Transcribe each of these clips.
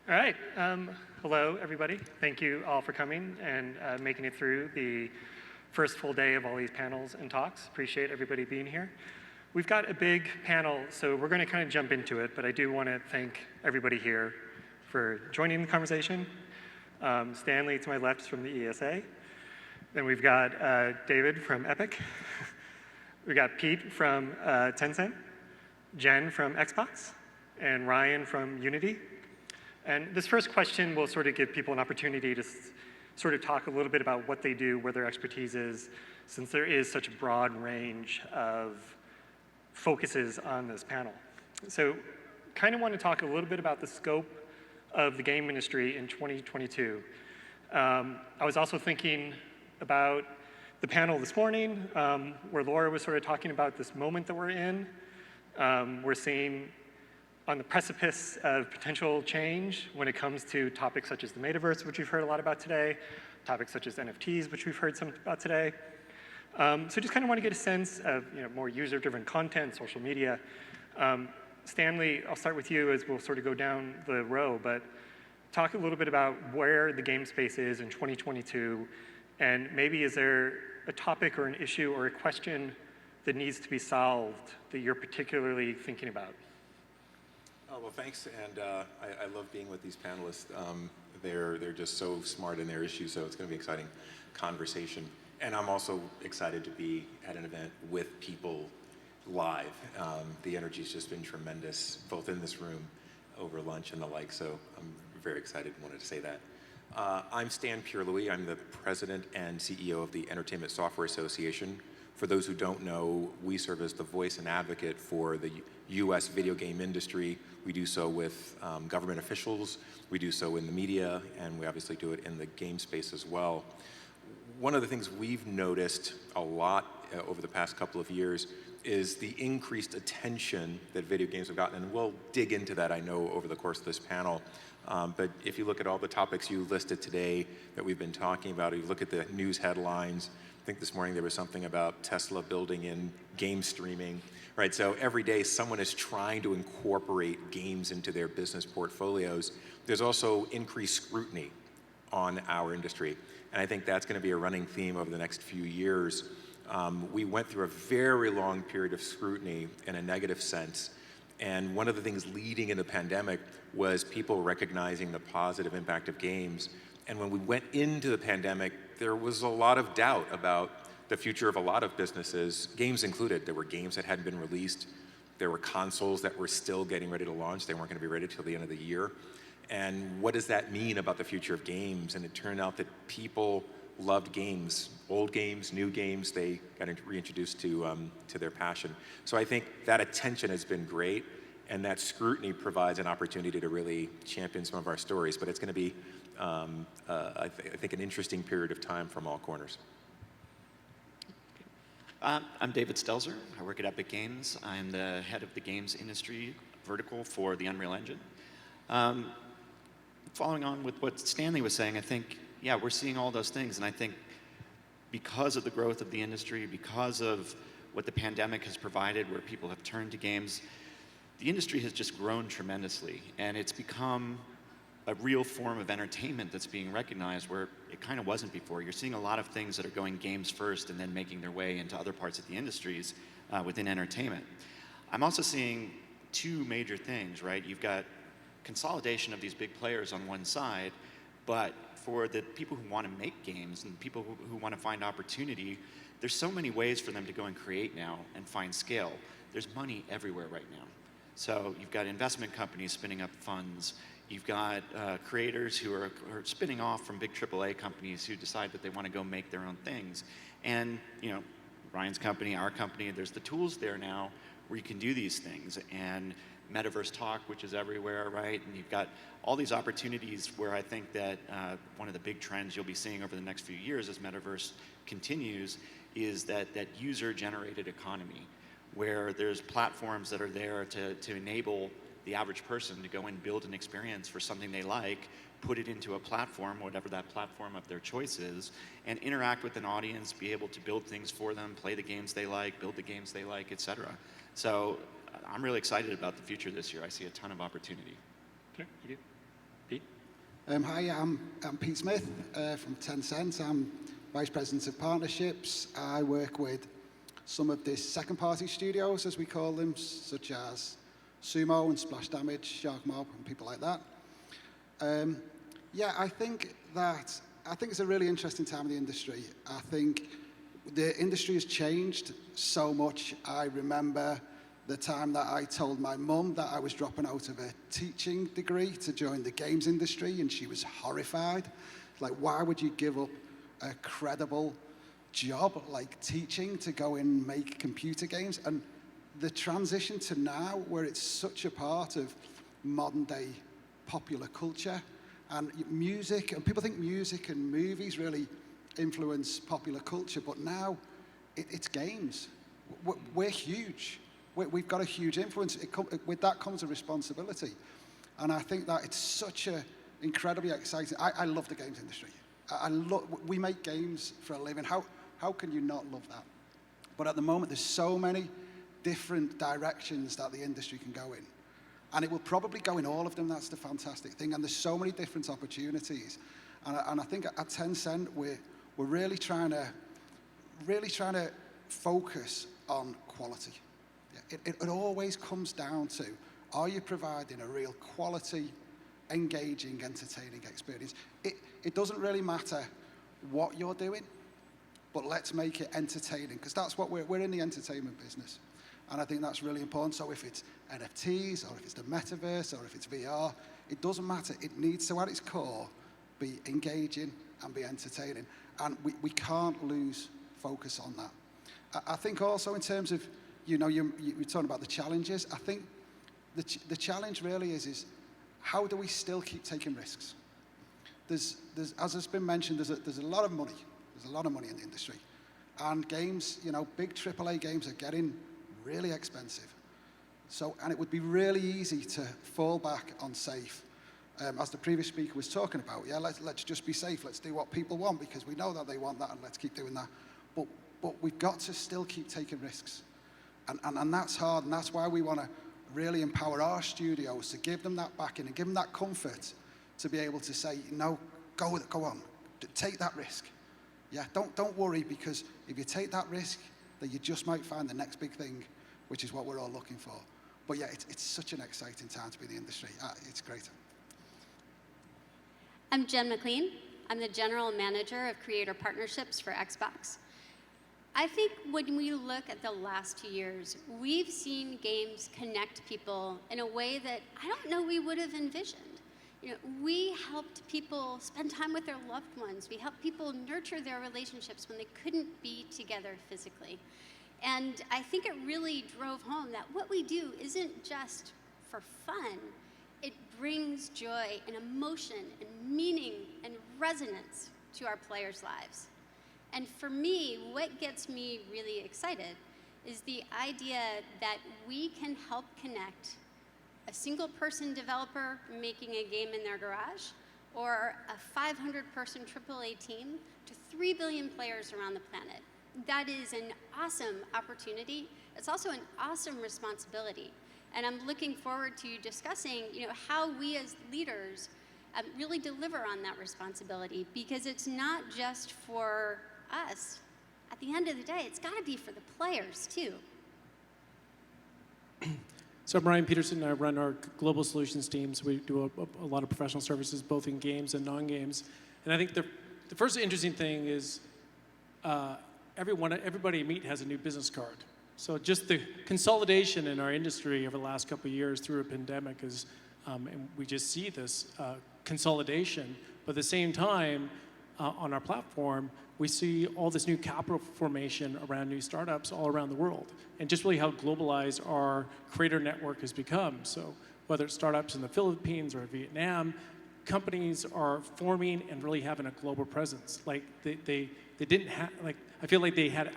All right. Hello, everybody. Thank you all for coming and making it through the first full day of all these panels and talks. Appreciate everybody being here. We've got a big panel, so we're going to kind of jump into it, but I do want to thank everybody here for joining the conversation. Stanley to my left is from the ESA. Then we've got David from Epic. We got Pete from Tencent, Jen from Xbox, and Ryan from Unity. And this first question will sort of give people an opportunity to sort of talk a little bit about what they do, where their expertise is, since there is such a broad range of focuses on this panel. So kind of want to talk a little bit about the scope of the game industry in 2022. I was also thinking about the panel this morning, where Laura was sort of talking about this moment that we're in. We're seeing on the precipice of potential change when it comes to topics such as the metaverse, which we've heard a lot about today, topics such as NFTs, which we've heard some about today. So just kind of want to get a sense of more user-driven content, social media. Stanley, I'll start with you as we'll sort of go down the row, but talk a little bit about where the game space is in 2022, and maybe is there a topic or an issue or a question that needs to be solved that you're particularly thinking about? Oh, well, thanks, and I love being with these panelists. They're just so smart in their issues, so it's going to be an exciting conversation. And I'm also excited to be at an event with people live. The energy's just been tremendous, both in this room, over lunch and the like, so I'm very excited and wanted to say that. I'm Stan Pierre-Louis. I'm the president and CEO of the Entertainment Software Association. For those who don't know, we serve as the voice and advocate for the US video game industry. We do so with government officials, we do so in the media, and we obviously do it in the game space as well. One of the things we've noticed a lot over the past couple of years is the increased attention that video games have gotten, and we'll dig into that, I know, over the course of this panel. But if you look at all the topics you listed today that we've been talking about, if you look at the news headlines, I think this morning there was something about Tesla building in game streaming, right? So every day someone is trying to incorporate games into their business portfolios. There's also increased scrutiny on our industry, and I think that's going to be a running theme over the next few years. We went through a very long period of scrutiny in a negative sense, and one of the things leading in the pandemic was people recognizing the positive impact of games. And when we went into the pandemic, there was a lot of doubt about the future of a lot of businesses, games included. There were games that hadn't been released. There were consoles that were still getting ready to launch. They weren't going to be ready till the end of the year. And what does that mean about the future of games? And it turned out that people loved games, old games, new games. They got reintroduced to their passion. So I think that attention has been great, and that scrutiny provides an opportunity to really champion some of our stories. But it's going to be, I think, an interesting period of time from all corners. I'm David Stelzer. I work at Epic Games. I'm the head of the games industry vertical for the Unreal Engine. Following on with what Stanley was saying, I think, yeah, we're seeing all those things, and I think because of the growth of the industry, because of what the pandemic has provided, where people have turned to games, the industry has just grown tremendously, and it's become a real form of entertainment that's being recognized where it kind of wasn't before. You're seeing a lot of things that are going games first and then making their way into other parts of the industries within entertainment. I'm also seeing two major things, right? You've got consolidation of these big players on one side, but for the people who want to make games and people who want to find opportunity, there's so many ways for them to go and create now and find scale. There's money everywhere right now. So you've got investment companies spinning up funds. You've got creators who are spinning off from big AAA companies who decide that they want to go make their own things. And Ryan's company, our company, there's the tools there now where you can do these things. And Metaverse talk, which is everywhere, right? And you've got all these opportunities where I think that one of the big trends you'll be seeing over the next few years as Metaverse continues is that user-generated economy, where there's platforms that are there to enable the average person to go and build an experience for something they like, put it into a platform, whatever that platform of their choice is, and interact with an audience, be able to build things for them, play the games they like, build the games they like, etc. So I'm really excited about the future this year. I see a ton of opportunity. Okay, you do. Pete? Hi, I'm Pete Smith from Tencent. I'm Vice President of Partnerships. I work with some of the second-party studios, as we call them, such as Sumo and Splash Damage, Shark Mob, and people like that. I think it's a really interesting time in the industry. I think the industry has changed so much. I remember the time that I told my mum that I was dropping out of a teaching degree to join the games industry, and she was horrified. Like, why would you give up a credible job like teaching to go and make computer games? And the transition to now, where it's such a part of modern day popular culture and music, and people think music and movies really influence popular culture, but now it's games. We're huge. We've got a huge influence. With that comes a responsibility. And I think that it's such a incredibly exciting. I love the games industry. We make games for a living. How can you not love that? But at the moment, there's so many different directions that the industry can go in. And it will probably go in all of them. That's the fantastic thing. And there's so many different opportunities. And I think at Tencent, we're really trying to focus on quality. It always comes down to, are you providing a real quality, engaging, entertaining experience? It doesn't really matter what you're doing, but let's make it entertaining, because that's what we're in the entertainment business. And I think that's really important. So if it's NFTs, or if it's the metaverse, or if it's VR, it doesn't matter. It needs to, at its core, be engaging and be entertaining. And we can't lose focus on that. I think also in terms of, you're talking about the challenges. I think the challenge really is how do we still keep taking risks? There's as has been mentioned, there's a lot of money. There's a lot of money in the industry. And games, big AAA games are getting really expensive. And it would be really easy to fall back on safe. As the previous speaker was talking about, let's just be safe. Let's do what people want because we know that they want that, and let's keep doing that. But we've got to still keep taking risks. And that's hard, and that's why we want to really empower our studios to give them that backing and give them that comfort to be able to say, no, go on, take that risk. Don't worry, because if you take that risk, then you just might find the next big thing, which is what we're all looking for. But it's such an exciting time to be in the industry. It's great. I'm Jen MacLean. I'm the General Manager of Creator Partnerships for Xbox. I think when we look at the last 2 years, we've seen games connect people in a way that I don't know we would have envisioned. We helped people spend time with their loved ones. We helped people nurture their relationships when they couldn't be together physically. And I think it really drove home that what we do isn't just for fun. It brings joy and emotion and meaning and resonance to our players' lives. And for me, what gets me really excited is the idea that we can help connect a single-person developer making a game in their garage or a 500-person AAA team to 3 billion players around the planet. That is an awesome opportunity. It's also an awesome responsibility. And I'm looking forward to discussing how we as leaders really deliver on that responsibility, because it's not just for us. At the end of the day, it's got to be for the players too. So I'm Ryan Peterson. I run our global solutions teams. We do a lot of professional services, both in games and non-games. And I think the first interesting thing is everybody you meet has a new business card. So just the consolidation in our industry over the last couple of years through a pandemic is, and we just see this consolidation. But at the same time, on our platform, we see all this new capital formation around new startups all around the world, and just really how globalized our creator network has become. So whether it's startups in the Philippines or Vietnam, companies are forming and really having a global presence. Like they didn't have, like, I feel like they had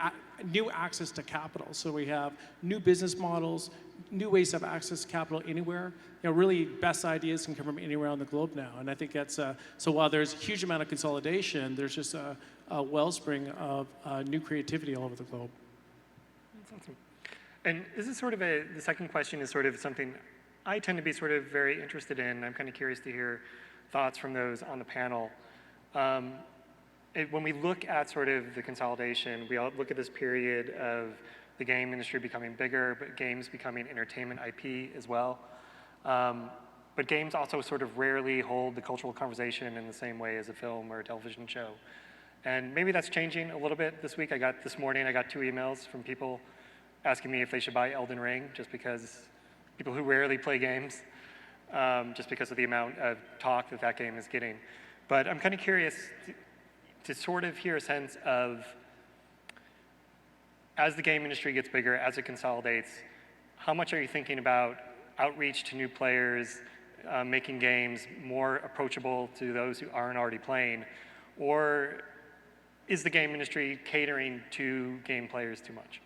new access to capital. So we have new business models, new ways to have access to capital anywhere. Really best ideas can come from anywhere on the globe now. And I think that's, so while there's a huge amount of consolidation, there's just a wellspring of new creativity all over the globe. That's awesome. And this is sort of the second question is sort of something I tend to be sort of very interested in. I'm kind of curious to hear thoughts from those on the panel. When we look at sort of the consolidation, we all look at this period of the game industry becoming bigger, but games becoming entertainment IP as well. But games also sort of rarely hold the cultural conversation in the same way as a film or a television show. And maybe that's changing a little bit this week. This morning, I got 2 emails from people asking me if they should buy Elden Ring, just because people who rarely play games, just because of the amount of talk that game is getting. But I'm kind of curious to sort of hear a sense of, as the game industry gets bigger, as it consolidates, how much are you thinking about outreach to new players, making games more approachable to those who aren't already playing? Or is the game industry catering to game players too much?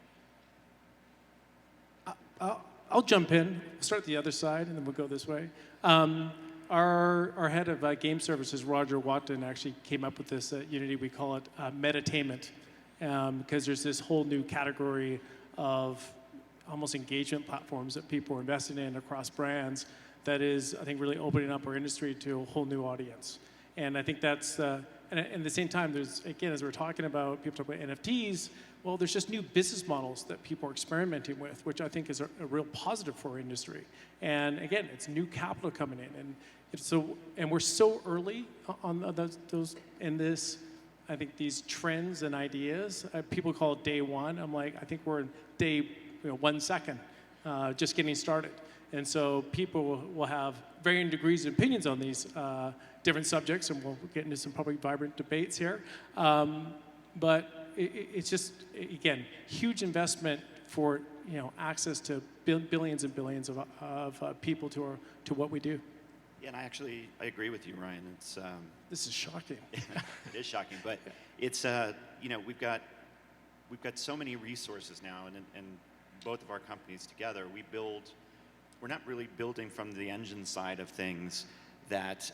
I'll jump in. We'll start the other side, and then we'll go this way. Our head of game services, Roger Watton, actually came up with this at Unity. We call it metatainment, because there's this whole new category of almost engagement platforms that people are investing in across brands that is, I think, really opening up our industry to a whole new audience. And I think that's, and at the same time, there's, again, as we're talking about, people talk about NFTs, well, there's just new business models that people are experimenting with, which I think is a real positive for our industry. And again, it's new capital coming in. And and we're so early on those in this, I think these trends and ideas, people call it day one. I'm like, I think we're in day 1 second, just getting started. And so people will have varying degrees of opinions on these different subjects, and we'll get into some probably vibrant debates here. But it's just, again, huge investment for access to billions and billions of people to what we do. Yeah, and I agree with you, Ryan. It's This is shocking. It is shocking, but it's we've got so many resources now, and both of our companies together, we're not really building from the engine side of things that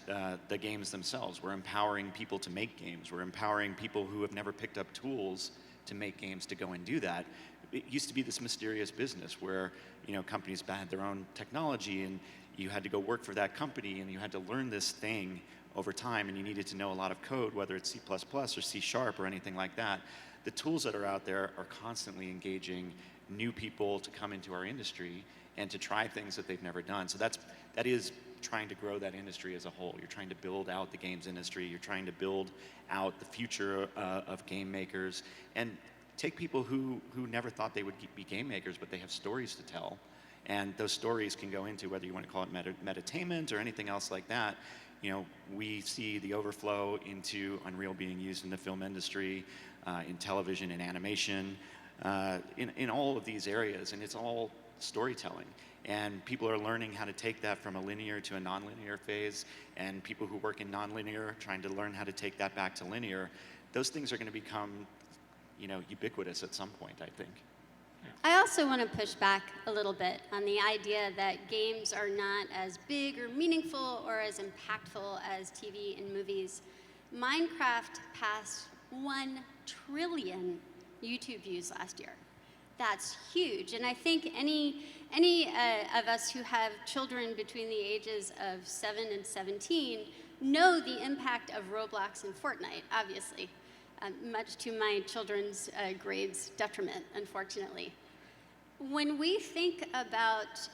the games themselves. We're empowering people to make games. We're empowering people who have never picked up tools to make games to go and do that. It used to be this mysterious business where companies had their own technology, and you had to go work for that company, and you had to learn this thing over time, and you needed to know a lot of code, whether it's C++ or C# or anything like that. The tools that are out there are constantly engaging new people to come into our industry and to try things that they've never done. So that is trying to grow that industry as a whole. You're trying to build out the games industry. You're trying to build out the future of game makers, and take people who never thought they would be game makers, but they have stories to tell. And those stories can go into whether you want to call it metatainment or anything else like that. We see the overflow into Unreal being used in the film industry, in television and animation, in all of these areas, and it's all storytelling. And people are learning how to take that from a linear to a nonlinear phase, and people who work in nonlinear trying to learn how to take that back to linear. Those things are going to become, ubiquitous at some point, I think. I also want to push back a little bit on the idea that games are not as big or meaningful or as impactful as TV and movies. Minecraft passed 1 trillion YouTube views last year. That's huge. And I think any of us who have children between the ages of 7 and 17 know the impact of Roblox and Fortnite, obviously. Much to my children's grades' detriment, unfortunately. When we think about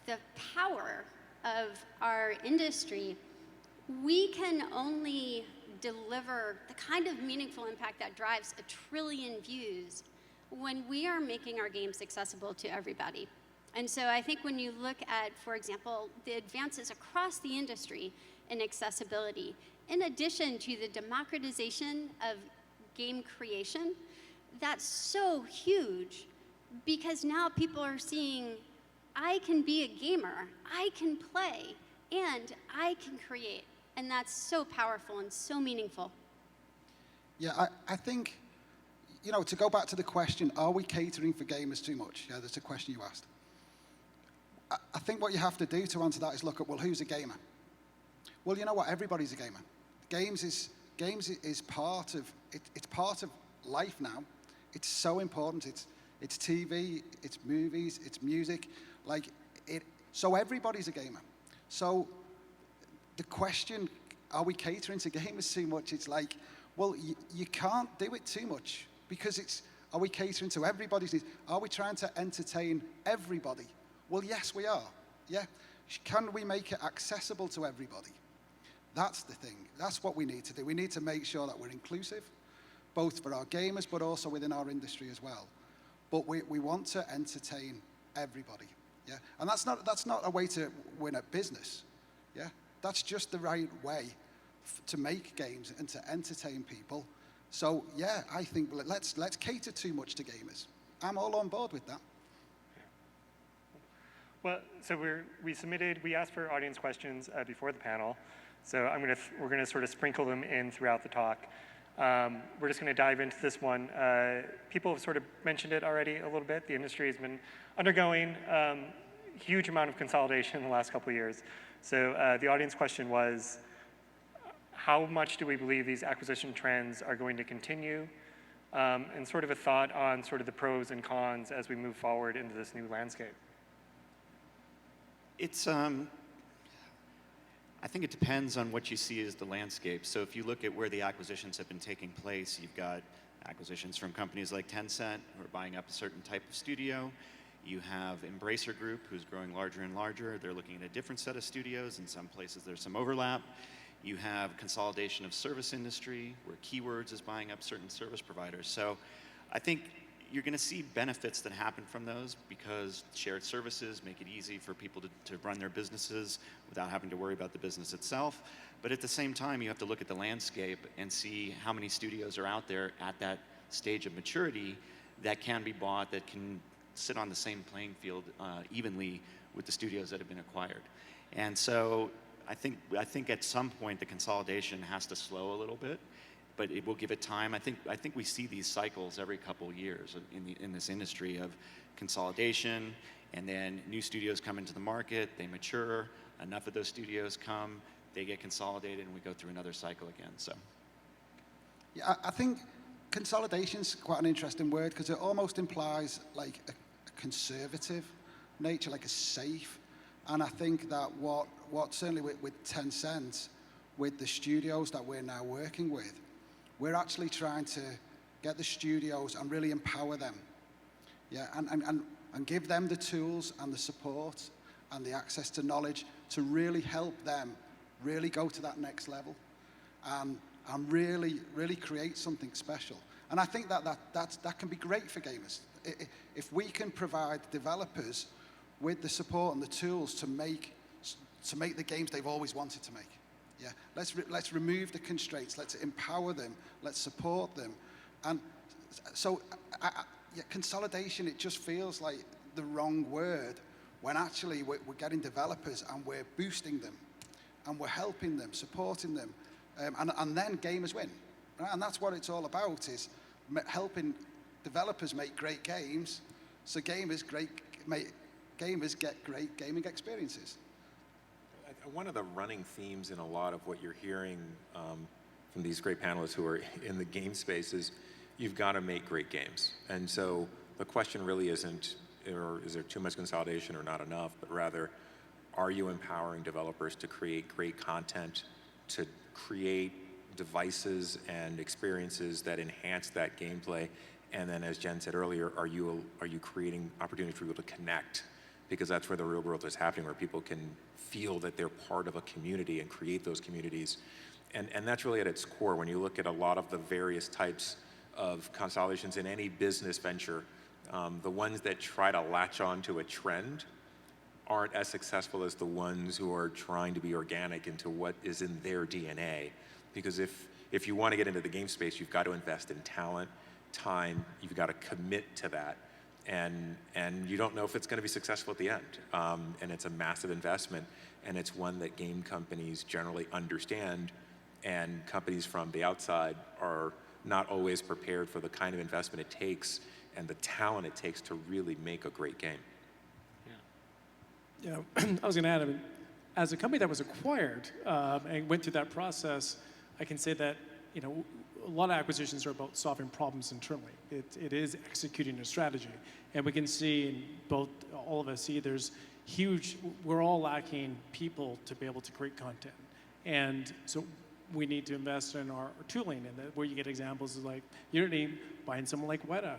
the power of our industry, we can only deliver the kind of meaningful impact that drives 1 trillion views when we are making our games accessible to everybody. And so I think when you look at, for example, the advances across the industry in accessibility, in addition to the democratization of game creation, that's so huge, because now people are seeing, I can be a gamer, I can play, and I can create. And that's so powerful and so meaningful. Yeah, I think, to go back to the question, are we catering for gamers too much? Yeah, that's a question you asked. I think what you have to do to answer that is look at, well, who's a gamer? Well, you know what? Everybody's a gamer. Games is part of it's part of life now. It's so important. It's TV, it's movies, it's music. Like So everybody's a gamer. So the question, are we catering to gamers too much? It's like, well, you can't do it too much because are we catering to everybody's needs? Are we trying to entertain everybody? Well, yes, we are. Yeah. Can we make it accessible to everybody? That's the thing. That's what we need to do. We need to make sure that we're inclusive, both for our gamers, but also within our industry as well. But we want to entertain everybody. Yeah. And that's not a way to win at business. Yeah. That's just the right way to make games and to entertain people. So yeah, I think let's cater too much to gamers. I'm all on board with that. Well, so we asked for audience questions before the panel. So we're gonna sort of sprinkle them in throughout the talk. We're just gonna dive into this one. People have sort of mentioned it already a little bit. The industry has been undergoing huge amount of consolidation in the last couple of years. So the audience question was, how much do we believe these acquisition trends are going to continue? And sort of a thought on sort of the pros and cons as we move forward into this new landscape. It's, I think it depends on what you see as the landscape. So if you look at where the acquisitions have been taking place, you've got acquisitions from companies like Tencent, who are buying up a certain type of studio. You have Embracer Group, who's growing larger and larger. They're looking at a different set of studios. In some places, there's some overlap. You have consolidation of service industry, where Keywords is buying up certain service providers. So I think you're going to see benefits that happen from those because shared services make it easy for people to run their businesses without having to worry about the business itself. But at the same time, you have to look at the landscape and see how many studios are out there at that stage of maturity that can be bought, that can sit on the same playing field evenly with the studios that have been acquired. And so I think at some point the consolidation has to slow a little bit, but it will give it time. I think we see these cycles every couple of years in this industry of consolidation, and then new studios come into the market, they mature, enough of those studios come, they get consolidated, and we go through another cycle again. So, yeah, I think consolidation's quite an interesting word because it almost implies like a conservative nature, like a safe. And I think that what certainly with Tencent, with the studios that we're now working with, we're actually trying to get the studios and really empower them. Yeah, and give them the tools and the support and the access to knowledge to really help them really go to that next level and really create something special. And I think that can be great for gamers. If we can provide developers with the support and the tools to make the games they've always wanted to make. Yeah, let's remove the constraints. Let's empower them. Let's support them. And so, consolidation, it just feels like the wrong word when actually we're getting developers and we're boosting them, and we're helping them, supporting them, and then gamers win. Right? And that's what it's all about: is helping developers make great games, so gamers get great gaming experiences. One of the running themes in a lot of what you're hearing from these great panelists who are in the game space is you've got to make great games. And so the question really isn't, is there too much consolidation or not enough, but rather, are you empowering developers to create great content, to create devices and experiences that enhance that gameplay? And then, as Jen said earlier, are you creating opportunities for people to connect? Because that's where the real world is happening, where people can feel that they're part of a community and create those communities. And that's really at its core. When you look at a lot of the various types of consolidations in any business venture, the ones that try to latch on to a trend aren't as successful as the ones who are trying to be organic into what is in their DNA. Because if you want to get into the game space, you've got to invest in talent, time, you've got to commit to that. And you don't know if it's going to be successful at the end. And it's a massive investment, and it's one that game companies generally understand, and companies from the outside are not always prepared for the kind of investment it takes and the talent it takes to really make a great game. Yeah, I was going to add, I mean, as a company that was acquired and went through that process, I can say that, you know, a lot of acquisitions are about solving problems internally. It is executing a strategy. And we can see in both, all of us see there's huge, we're all lacking people to be able to create content. And so we need to invest in our tooling, and where you get examples is like Unity buying someone like Weta,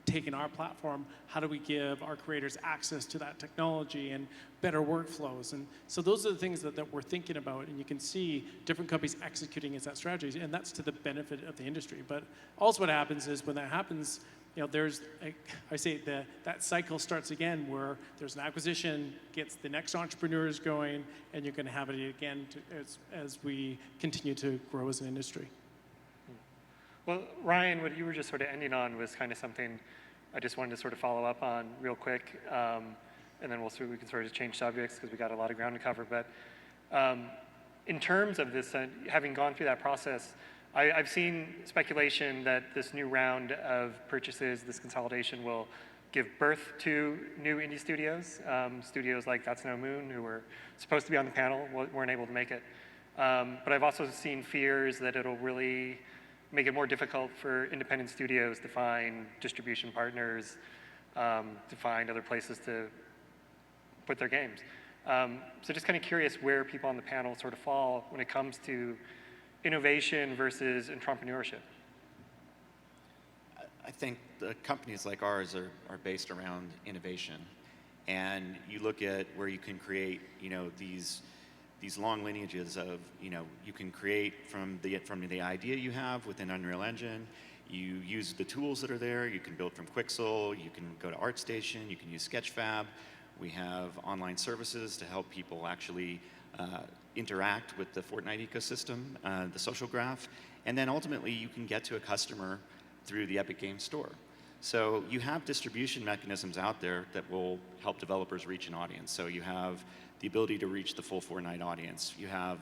taking our platform, how do we give our creators access to that technology and better workflows? And so those are the things that we're thinking about, and you can see different companies executing against that strategy, and that's to the benefit of the industry. But also what happens is when that happens, there's, I say that cycle starts again where there's an acquisition, gets the next entrepreneurs going, and you're going to have it again as we continue to grow as an industry. Well, Ryan, what you were just sort of ending on was kind of something I just wanted to sort of follow up on real quick, and then we can sort of change subjects because we got a lot of ground to cover. But in terms of this, having gone through that process, I've seen speculation that this new round of purchases, this consolidation, will give birth to new indie studios. Studios like That's No Moon, who were supposed to be on the panel, weren't able to make it. But I've also seen fears that it'll really make it more difficult for independent studios to find distribution partners, to find other places to put their games. So just kind of curious where people on the panel sort of fall when it comes to innovation versus entrepreneurship. I think the companies like ours are based around innovation. And you look at where you can create, these long lineages of, you can create from the idea you have within Unreal Engine. You use the tools that are there. You can build from Quixel. You can go to ArtStation. You can use Sketchfab. We have online services to help people actually interact with the Fortnite ecosystem, the social graph. And then ultimately, you can get to a customer through the Epic Games Store. So you have distribution mechanisms out there that will help developers reach an audience. So you have the ability to reach the full Fortnite audience. You have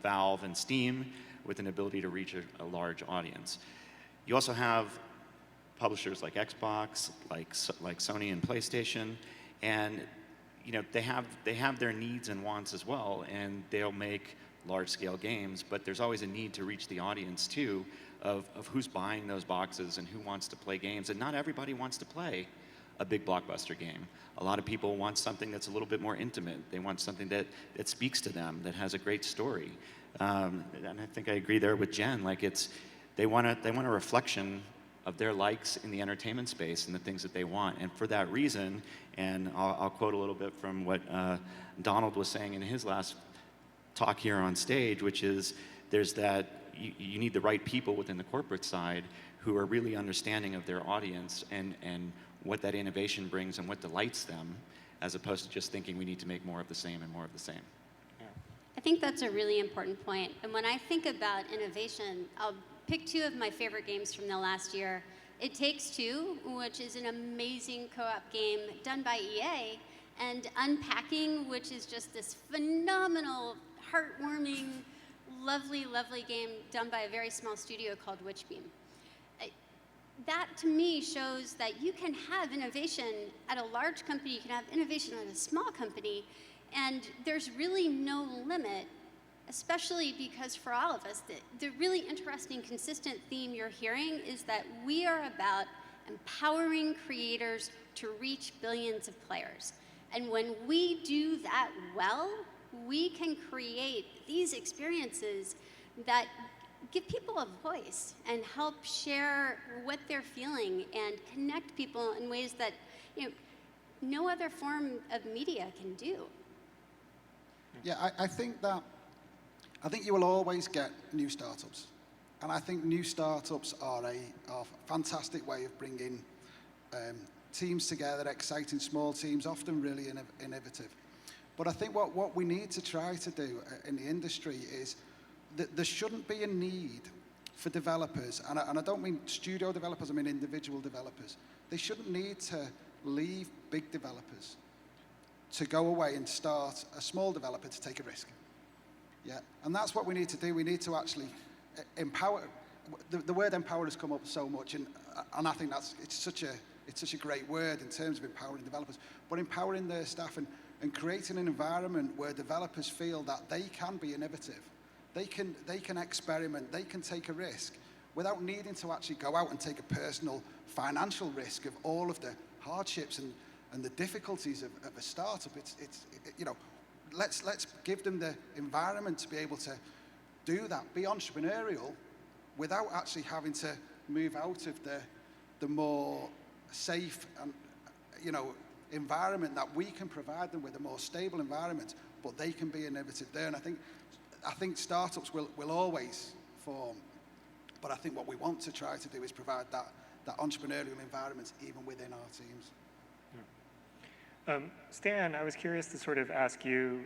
Valve and Steam with an ability to reach a large audience. You also have publishers like Xbox, like Sony and PlayStation, and they have their needs and wants as well, and they'll make large-scale games, but there's always a need to reach the audience too of who's buying those boxes and who wants to play games, and not everybody wants to play a big blockbuster game. A lot of people want something that's a little bit more intimate. They want something that speaks to them, that has a great story. And I think I agree there with Jen. Like they want a reflection of their likes in the entertainment space and the things that they want. And for that reason, and I'll quote a little bit from what Donald was saying in his last talk here on stage, which is there's that you need the right people within the corporate side who are really understanding of their audience and what that innovation brings and what delights them, as opposed to just thinking we need to make more of the same and more of the same. I think that's a really important point. And when I think about innovation, I'll pick two of my favorite games from the last year. It Takes Two, which is an amazing co-op game done by EA, and Unpacking, which is just this phenomenal, heartwarming, lovely, lovely game done by a very small studio called Witchbeam. That, to me, shows that you can have innovation at a large company, you can have innovation at a small company, and there's really no limit, especially because for all of us, the really interesting, consistent theme you're hearing is that we are about empowering creators to reach billions of players. And when we do that well, we can create these experiences that give people a voice and help share what they're feeling and connect people in ways that no other form of media can do. Yeah, I think you will always get new startups. And I think new startups are a fantastic way of bringing teams together, exciting small teams, often really innovative. But I think what we need to try to do in the industry is that there shouldn't be a need for developers, and I don't mean studio developers, I mean individual developers. They shouldn't need to leave big developers to go away and start a small developer to take a risk. Yeah, and that's what we need to do. We need to actually empower. The word empower has come up so much, and I think it's such a great word in terms of empowering developers, but empowering their staff and creating an environment where developers feel that they can be innovative. They can experiment, they can take a risk without needing to actually go out and take a personal financial risk of all of the hardships and the difficulties of a startup. You know, let's give them the environment to be able to do that, be entrepreneurial, without actually having to move out of the more safe and, you know, environment that we can provide them with, a more stable environment, but they can be innovative there. And I think startups will always form, but I think what we want to try to do is provide that entrepreneurial environment even within our teams. Stan, I was curious to sort of ask you,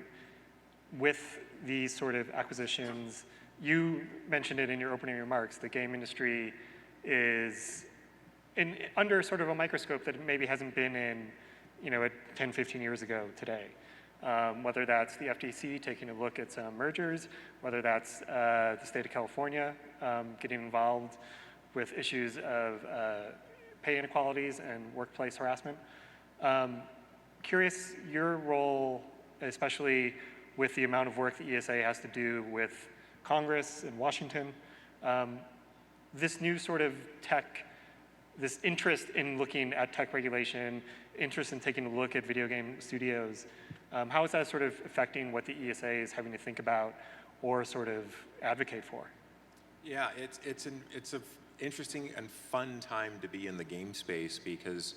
with these sort of acquisitions, you mentioned it in your opening remarks, the game industry is under sort of a microscope that it maybe hasn't been in, you know, 10, 15 years ago today. Whether that's the FTC taking a look at some mergers, whether that's the state of California getting involved with issues of pay inequalities and workplace harassment. Curious your role, especially with the amount of work the ESA has to do with Congress in Washington. This new sort of tech, this interest in looking at tech regulation, interest in taking a look at video game studios, how is that sort of affecting what the ESA is having to think about or sort of advocate for? Yeah, it's an interesting and fun time to be in the game space because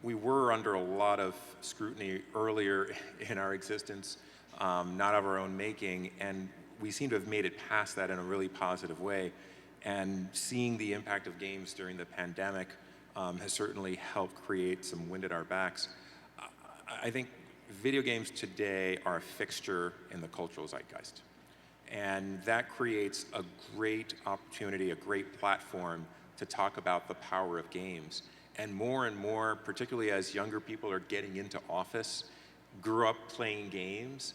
we were under a lot of scrutiny earlier in our existence, not of our own making, and we seem to have made it past that in a really positive way. And seeing the impact of games during the pandemic has certainly helped create some wind at our backs. I think video games today are a fixture in the cultural zeitgeist. And that creates a great opportunity, a great platform to talk about the power of games. And more, particularly as younger people are getting into office, grew up playing games,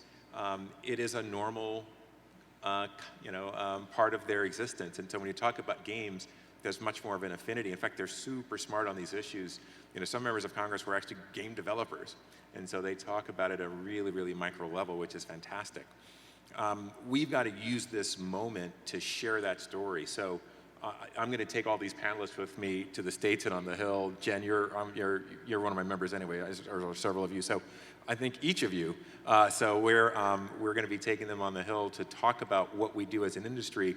it is a normal part of their existence. And so when you talk about games, there's much more of an affinity. In fact, they're super smart on these issues. You know, some members of Congress were actually game developers. And so they talk about it at a really, really micro level, which is fantastic. We've got to use this moment to share that story. So I'm going to take all these panelists with me to the States and on the Hill. Jen, you're one of my members anyway, or several of you. So I think each of you. So we're going to be taking them on the Hill to talk about what we do as an industry,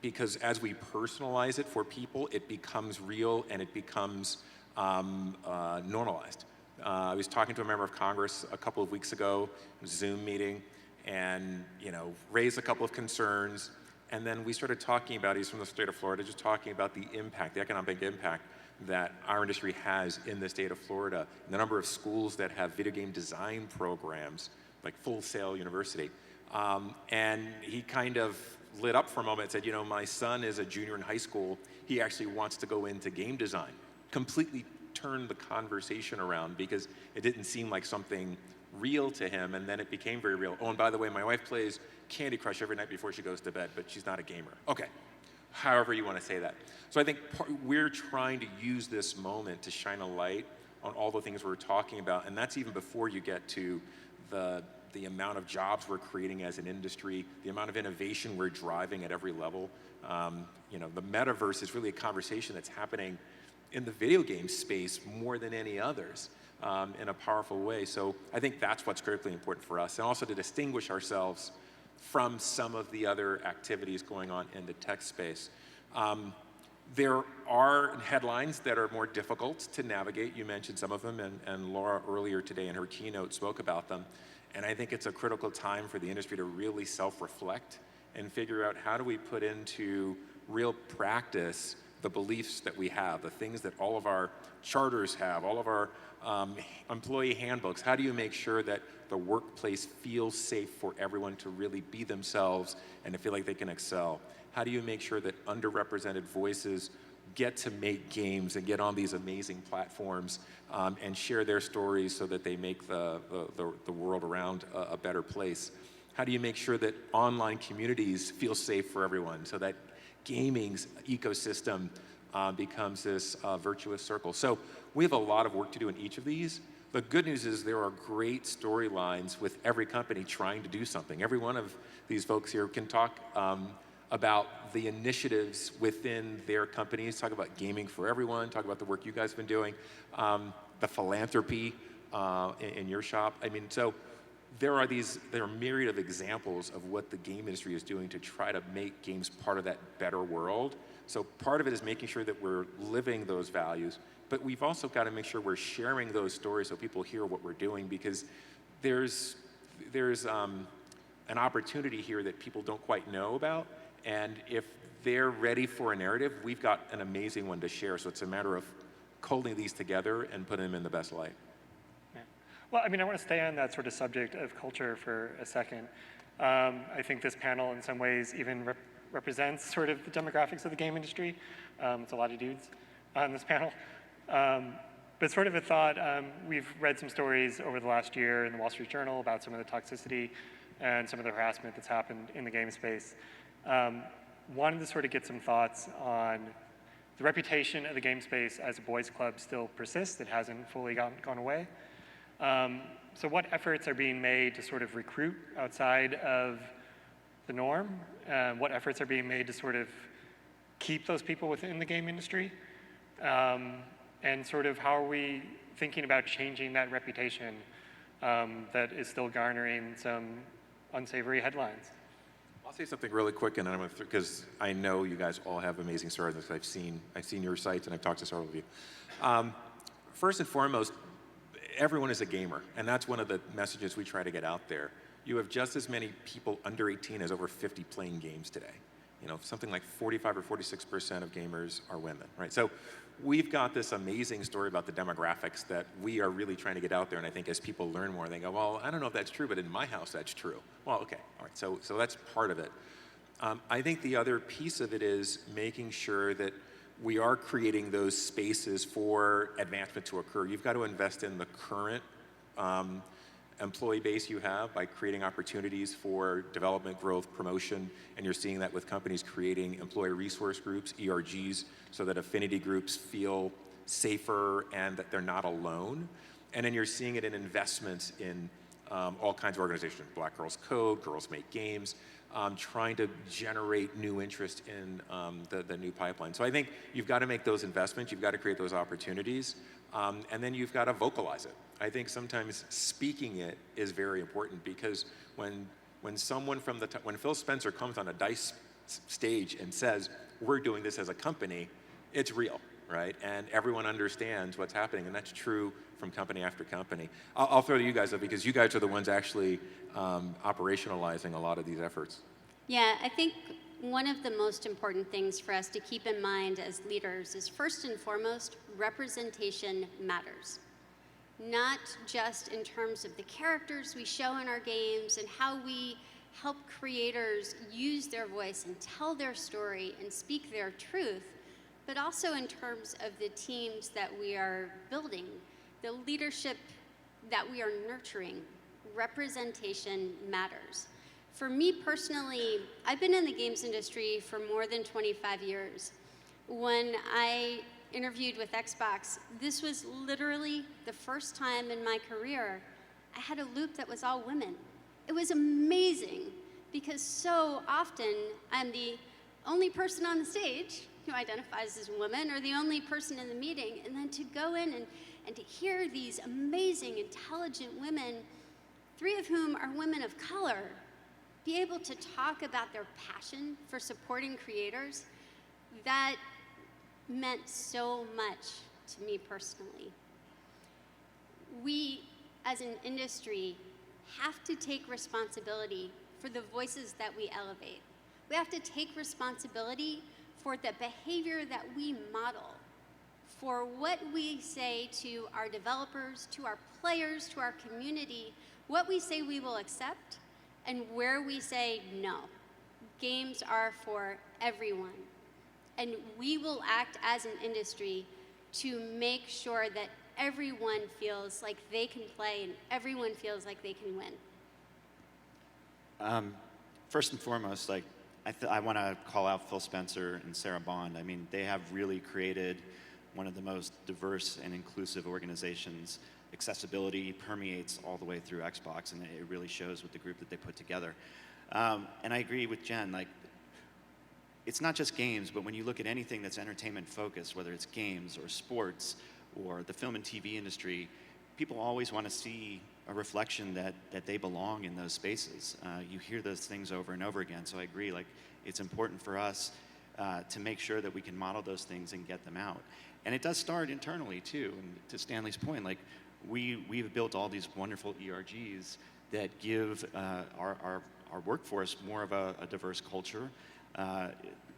because as we personalize it for people, it becomes real and it becomes normalized. I was talking to a member of Congress a couple of weeks ago, Zoom meeting, and raised a couple of concerns. And then we started talking about, he's from the state of Florida, just talking about the impact, the economic impact that our industry has in the state of Florida, and the number of schools that have video game design programs, like Full Sail University. And he kind of lit up for a moment and said, my son is a junior in high school. He actually wants to go into game design. Completely turned the conversation around because it didn't seem like something real to him, and then it became very real. Oh, and by the way, my wife plays Candy Crush every night before she goes to bed, but she's not a gamer. Okay, however you want to say that. So I think we're trying to use this moment to shine a light on all the things we're talking about, and that's even before you get to the amount of jobs we're creating as an industry, the amount of innovation we're driving at every level. The metaverse is really a conversation that's happening in the video game space more than any others. In a powerful way. So I think that's what's critically important for us, and also to distinguish ourselves from some of the other activities going on in the tech space. There are headlines that are more difficult to navigate. You mentioned some of them, and Laura earlier today in her keynote spoke about them. And I think it's a critical time for the industry to really self-reflect and figure out how do we put into real practice the beliefs that we have, the things that all of our charters have, all of our employee handbooks. How do you make sure that the workplace feels safe for everyone to really be themselves and to feel like they can excel? How do you make sure that underrepresented voices get to make games and get on these amazing platforms and share their stories so that they make the world around a better place? How do you make sure that online communities feel safe for everyone so that gaming's ecosystem becomes this virtuous circle? So we have a lot of work to do in each of these. The good news is there are great storylines with every company trying to do something. Every one of these folks here can talk about the initiatives within their companies, talk about gaming for everyone, talk about the work you guys have been doing. the philanthropy in your shop. I mean, so there are a myriad of examples of what the game industry is doing to try to make games part of that better world. So part of it is making sure that we're living those values, but we've also got to make sure we're sharing those stories so people hear what we're doing, because there's an opportunity here that people don't quite know about, and if they're ready for a narrative, we've got an amazing one to share. So it's a matter of culling these together and putting them in the best light. Yeah. Well, I mean, I want to stay on that sort of subject of culture for a second. I think this panel in some ways even represents sort of the demographics of the game industry. It's a lot of dudes on this panel. But sort of a thought, we've read some stories over the last year in the Wall Street Journal about some of the toxicity and some of the harassment that's happened in the game space. Wanted to sort of get some thoughts on the reputation of the game space as a boys club still persists. It hasn't fully gone away. So what efforts are being made to sort of recruit outside of the norm? What efforts are being made to sort of keep those people within the game industry? And sort of how are we thinking about changing that reputation that is still garnering some unsavory headlines? I'll say something really quick, and then I'm going to, because I know you guys all have amazing stories. I've seen your sites, and I've talked to several of you. First and foremost, everyone is a gamer, and that's one of the messages we try to get out there. You have just as many people under 18 as over 50 playing games today. You know, something like 45 or 46% of gamers are women, right? So we've got this amazing story about the demographics that we are really trying to get out there, and I think as people learn more, they go, well, I don't know if that's true, but in my house, that's true. Well, okay, all right, so that's part of it. I think the other piece of it is making sure that we are creating those spaces for advancement to occur. You've got to invest in the current employee base you have by creating opportunities for development, growth, promotion, and you're seeing that with companies creating employee resource groups, ERGs, so that affinity groups feel safer and that they're not alone. And then you're seeing it in investments in all kinds of organizations, Black Girls Code, Girls Make Games, trying to generate new interest in the new pipeline. So I think you've got to make those investments, you've got to create those opportunities, and then you've got to vocalize it. I think sometimes speaking it is very important, because when Phil Spencer comes on a D.I.C.E stage and says, we're doing this as a company, it's real, right? And everyone understands what's happening, and that's true from company after company. I'll throw to you guys, though, because you guys are the ones actually operationalizing a lot of these efforts. Yeah, I think one of the most important things for us to keep in mind as leaders is, first and foremost, representation matters. Not just in terms of the characters we show in our games and how we help creators use their voice and tell their story and speak their truth, but also in terms of the teams that we are building, the leadership that we are nurturing. Representation matters. For me personally, I've been in the games industry for more than 25 years. When I interviewed with Xbox, this was literally the first time in my career I had a loop that was all women. It was amazing, because so often I'm the only person on the stage who identifies as a woman, or the only person in the meeting, and then to go in and to hear these amazing, intelligent women, 3 of whom are women of color, be able to talk about their passion for supporting creators, that meant so much to me personally. We, as an industry, have to take responsibility for the voices that we elevate. We have to take responsibility for the behavior that we model, for what we say to our developers, to our players, to our community, what we say we will accept, and where we say no. Games are for everyone. And we will act as an industry to make sure that everyone feels like they can play and everyone feels like they can win. First and foremost, I want to call out Phil Spencer and Sarah Bond. I mean, they have really created one of the most diverse and inclusive organizations. Accessibility permeates all the way through Xbox, and it really shows with the group that they put together. And I agree with Jen, it's not just games, but when you look at anything that's entertainment focused, whether it's games or sports or the film and TV industry, people always want to see a reflection that they belong in those spaces. You hear those things over and over again, so I agree, like, it's important for us to make sure that we can model those things and get them out. And it does start internally too, and to Stanley's point, like, we've built all these wonderful ERGs that give our workforce more of a diverse culture.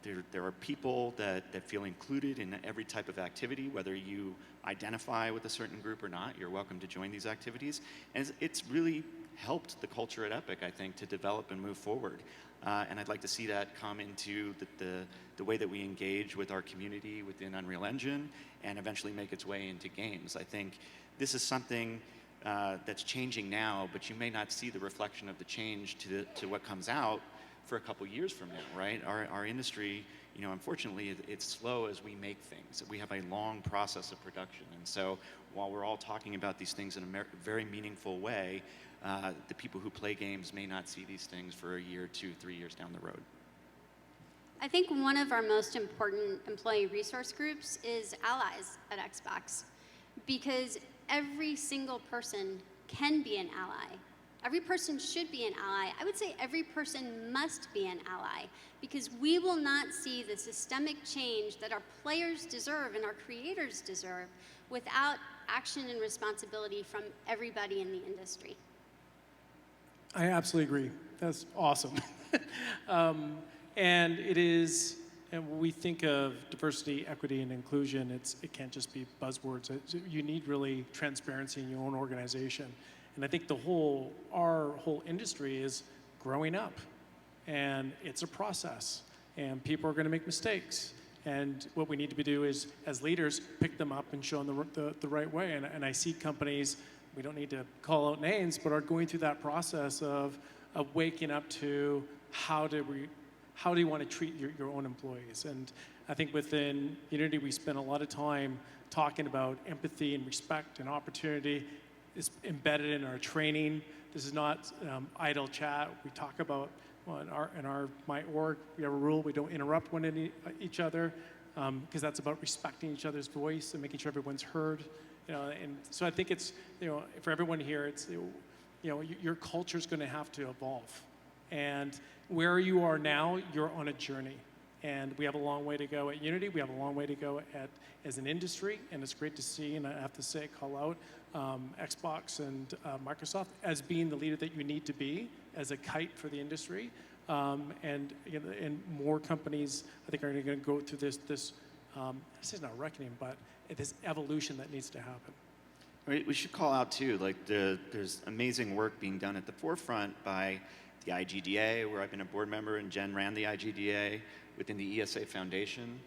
There are people that feel included in every type of activity, whether you identify with a certain group or not, you're welcome to join these activities. And it's really helped the culture at Epic, I think, to develop and move forward. And I'd like to see that come into the way that we engage with our community within Unreal Engine and eventually make its way into games. I think this is something that's changing now, but you may not see the reflection of the change to what comes out for a couple years from now, right? Our industry, you know, unfortunately, it's slow as we make things. We have a long process of production. And so while we're all talking about these things in a very meaningful way, the people who play games may not see these things for a year, 2, 3 years down the road. I think one of our most important employee resource groups is allies at Xbox, because every single person can be an ally. Every person should be an ally. I would say every person must be an ally, because we will not see the systemic change that our players deserve and our creators deserve without action and responsibility from everybody in the industry. I absolutely agree. That's awesome. And it is, and when we think of diversity, equity, and inclusion, it can't just be buzzwords. You need really transparency in your own organization. And I think our whole industry is growing up, and it's a process, and people are going to make mistakes. And what we need to do is, as leaders, pick them up and show them the right way. And I see companies, we don't need to call out names, but are going through that process of waking up to how do you want to treat your own employees. And I think within Unity, we spend a lot of time talking about empathy and respect and opportunity. It's embedded in our training. This is not idle chat. We talk about, well, in my org, we have a rule: we don't interrupt each other, because that's about respecting each other's voice and making sure everyone's heard. You know, and so I think it's, you know, for everyone here, it's, you know, your culture's going to have to evolve. And where you are now, you're on a journey. And we have a long way to go at Unity. We have a long way to go as an industry. And it's great to see, and I have to say, call out Xbox and Microsoft as being the leader that you need to be as a kite for the industry. And more companies, I think, are going to go through this this is not reckoning, but this evolution that needs to happen. We should call out too, like there's amazing work being done at the forefront by the IGDA, where I've been a board member, and Jen ran the IGDA within the ESA Foundation,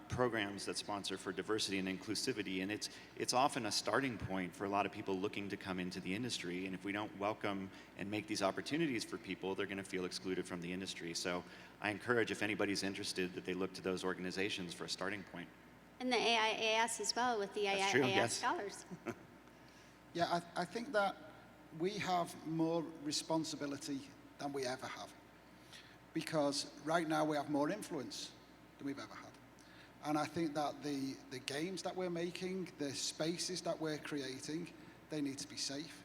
programs that sponsor for diversity and inclusivity, and it's often a starting point for a lot of people looking to come into the industry. And if we don't welcome and make these opportunities for people, they're going to feel excluded from the industry. So I encourage, if anybody's interested, that they look to those organizations for a starting point. And the AIAS as well, with the That's true, AIAS yes. scholars. Yeah, I think that we have more responsibility than we ever have, because right now we have more influence than we've ever had. And I think that the games that we're making, the spaces that we're creating, they need to be safe,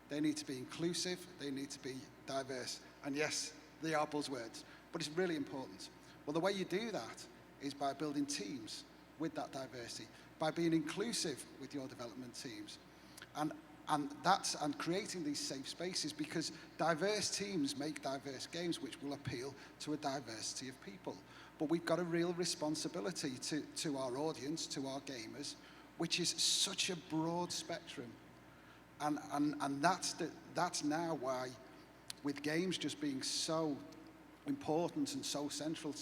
they need to be inclusive, they need to be diverse. And yes, they are buzzwords, but it's really important. Well, the way you do that is by building teams with that diversity, by being inclusive with your development teams, and creating these safe spaces, because diverse teams make diverse games which will appeal to a diversity of people. But we've got a real responsibility to our audience, to our gamers, which is such a broad spectrum. And that's now why, with games just being so important and so central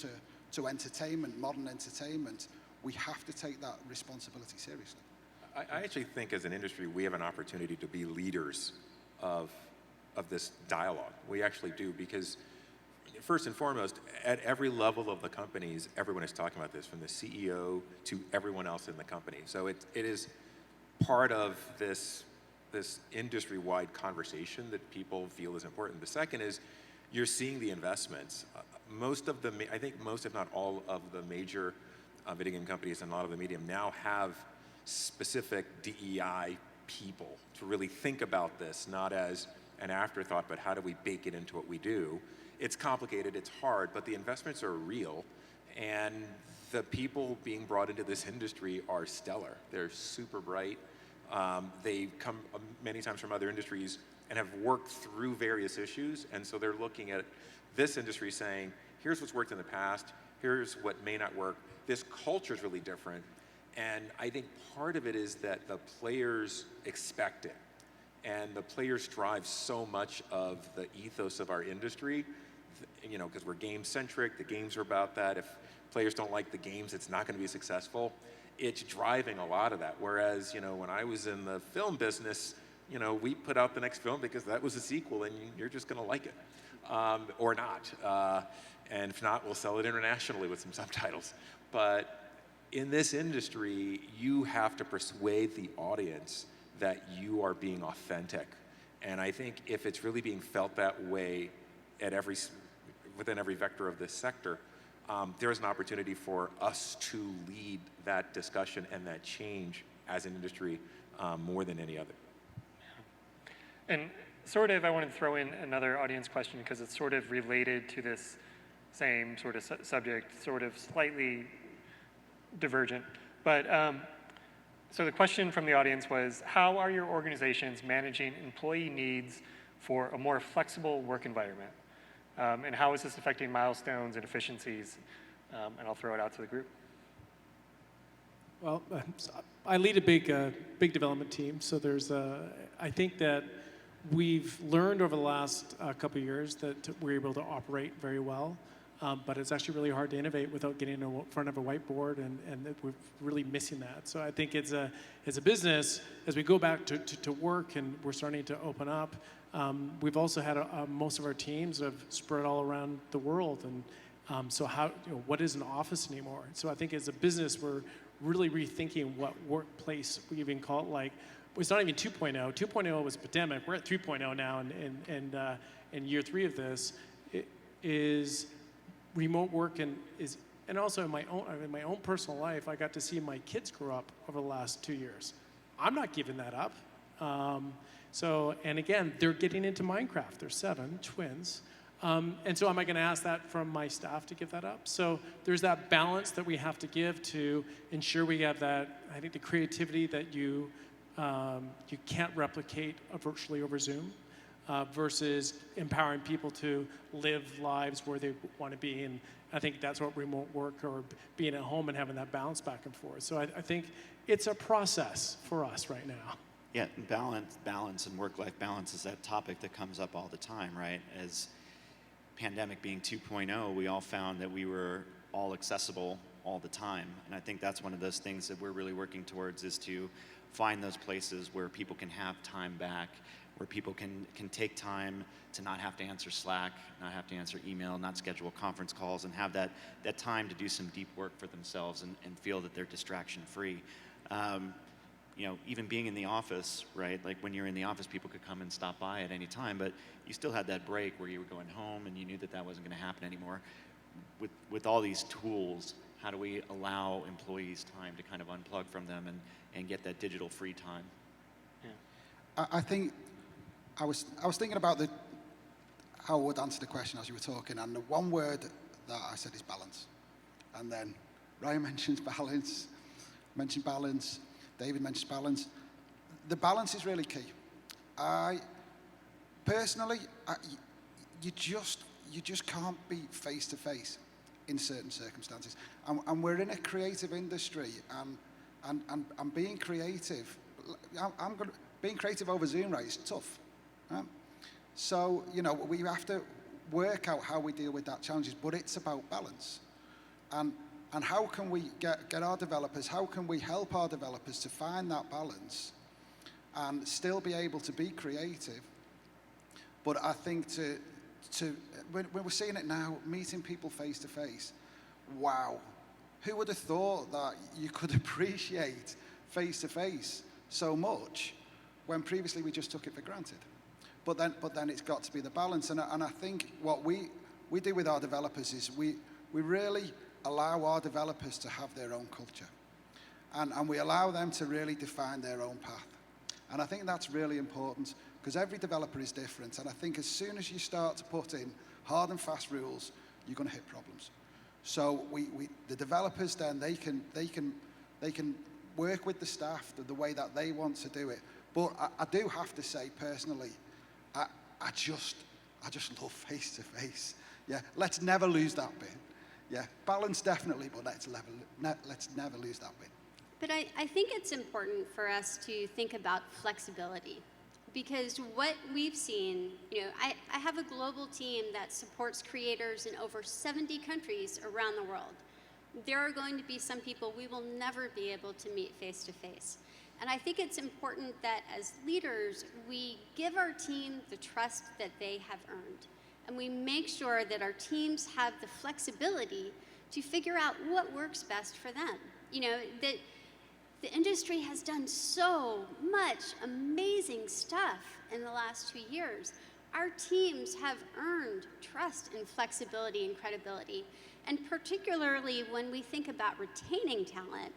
to entertainment, modern entertainment, we have to take that responsibility seriously. I actually think as an industry, we have an opportunity to be leaders of this dialogue. We actually do, because first and foremost, at every level of the companies, everyone is talking about this, from the CEO to everyone else in the company. So it is part of this industry-wide conversation that people feel is important. The second is you're seeing the investments. I think most, if not all, of the major video game companies and a lot of the medium now have specific DEI people to really think about this, not as an afterthought, but how do we bake it into what we do. It's complicated, it's hard, but the investments are real, and the people being brought into this industry are stellar. They're super bright. They come many times from other industries and have worked through various issues, and so they're looking at this industry saying, here's what's worked in the past, here's what may not work. This culture is really different, and I think part of it is that the players expect it, and the players drive so much of the ethos of our industry, you know, because we're game-centric, the games are about that. If players don't like the games, it's not going to be successful. It's driving a lot of that, whereas, you know, when I was in the film business, you know, we put out the next film because that was a sequel, and you're just going to like it, or not. And if not, we'll sell it internationally with some subtitles. But in this industry, you have to persuade the audience that you are being authentic. And I think if it's really being felt that way at within every vector of this sector, there's an opportunity for us to lead that discussion and that change as an industry more than any other. And sort of, I wanted to throw in another audience question because it's sort of related to this same sort of subject, sort of slightly divergent. But so the question from the audience was, how are your organizations managing employee needs for a more flexible work environment? And how is this affecting milestones and efficiencies? And I'll throw it out to the group. Well, I lead a big development team, so I think that we've learned over the last couple of years that we're able to operate very well, but it's actually really hard to innovate without getting in front of a whiteboard, and that we're really missing that. So I think as a business, as we go back to work and we're starting to open up, we've also had most of our teams have spread all around the world, and so how, you know, what is an office anymore? So I think as a business, we're really rethinking what workplace we even call it. Like, it's not even 2.0. 2.0 was a pandemic. We're at 3.0 now, and in year 3 of this is remote work, and also in my own personal life, I got to see my kids grow up over the last 2 years. I'm not giving that up. So, and again, they're getting into Minecraft. They're 7, twins. And so am I going to ask that from my staff to give that up? So there's that balance that we have to give to ensure we have that, I think, the creativity that you can't replicate virtually over Zoom, versus empowering people to live lives where they want to be. And I think that's what remote work or being at home and having that balance back and forth. So I think it's a process for us right now. Yeah, balance and work-life balance is that topic that comes up all the time, right? As pandemic being 2.0, we all found that we were all accessible all the time. And I think that's one of those things that we're really working towards, is to find those places where people can have time back, where people can take time to not have to answer Slack, not have to answer email, not schedule conference calls, and have that time to do some deep work for themselves and feel that they're distraction-free. You know, even being in the office, right? Like when you're in the office, people could come and stop by at any time, but you still had that break where you were going home and you knew that wasn't going to happen anymore. With all these tools, how do we allow employees time to kind of unplug from them and get that digital free time? Yeah. I think I was thinking about how I would answer the question as you were talking, and the one word that I said is balance. And then Ryan mentioned balance, David mentioned balance. The balance is really key. Personally, you just can't be face to face in certain circumstances. And we're in a creative industry, and being creative, being creative over Zoom, right, is tough. Right? So, you know, we have to work out how we deal with that challenges, but it's about balance. And how can we get our developers, how can we help our developers to find that balance and still be able to be creative? But I think when we're seeing it now, meeting people face to face, wow. Who would have thought that you could appreciate face to face so much when previously we just took it for granted? But then it's got to be the balance. And I think what we do with our developers is we really allow our developers to have their own culture. and we allow them to really define their own path. And I think that's really important because every developer is different. And I think as soon as you start to put in hard and fast rules, you're going to hit problems. So the developers then they can work with the staff the way that they want to do it. But I do have to say personally, I just love face to face. Yeah, let's never lose that bit. Yeah, balance definitely, but let's never lose that bit. But I think it's important for us to think about flexibility, because what we've seen, I have a global team that supports creators in over 70 countries around the world. There are going to be some people we will never be able to meet face to face. And I think it's important that as leaders, we give our team the trust that they have earned. And we make sure that our teams have the flexibility to figure out what works best for them. That the industry has done so much amazing stuff in the last 2 years. Our teams have earned trust and flexibility and credibility. And particularly when we think about retaining talent,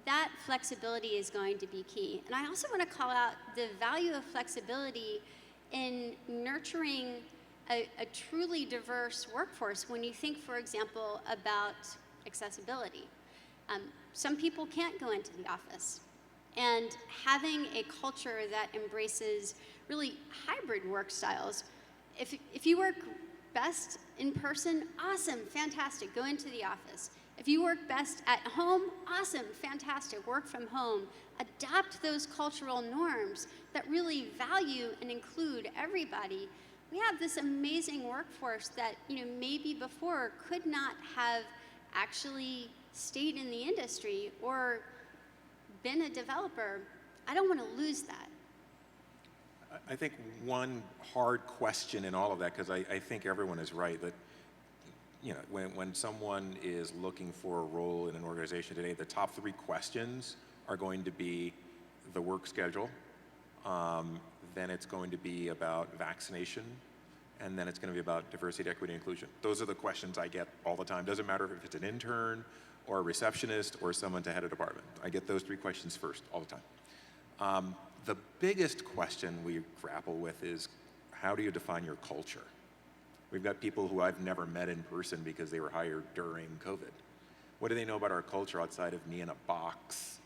that flexibility is going to be key. And I also want to call out the value of flexibility in nurturing a truly diverse workforce. When you think, for example, about accessibility. Some people can't go into the office. And having a culture that embraces really hybrid work styles, if you work best in person, awesome, fantastic, go into the office. If you work best at home, awesome, fantastic, work from home. Adopt those cultural norms that really value and include everybody. We have this amazing workforce that maybe before could not have actually stayed in the industry or been a developer. I don't want to lose that. I think one hard question in all of that, because I think everyone is right, that when someone is looking for a role in an organization today, the top 3 questions are going to be the work schedule, then it's going to be about vaccination, and then it's going to be about diversity, equity, inclusion. Those are the questions I get all the time. Doesn't matter if it's an intern or a receptionist or someone to head a department. I get those 3 questions first all the time. The biggest question we grapple with is, how do you define your culture? We've got people who I've never met in person because they were hired during COVID. What do they know about our culture outside of me in a box,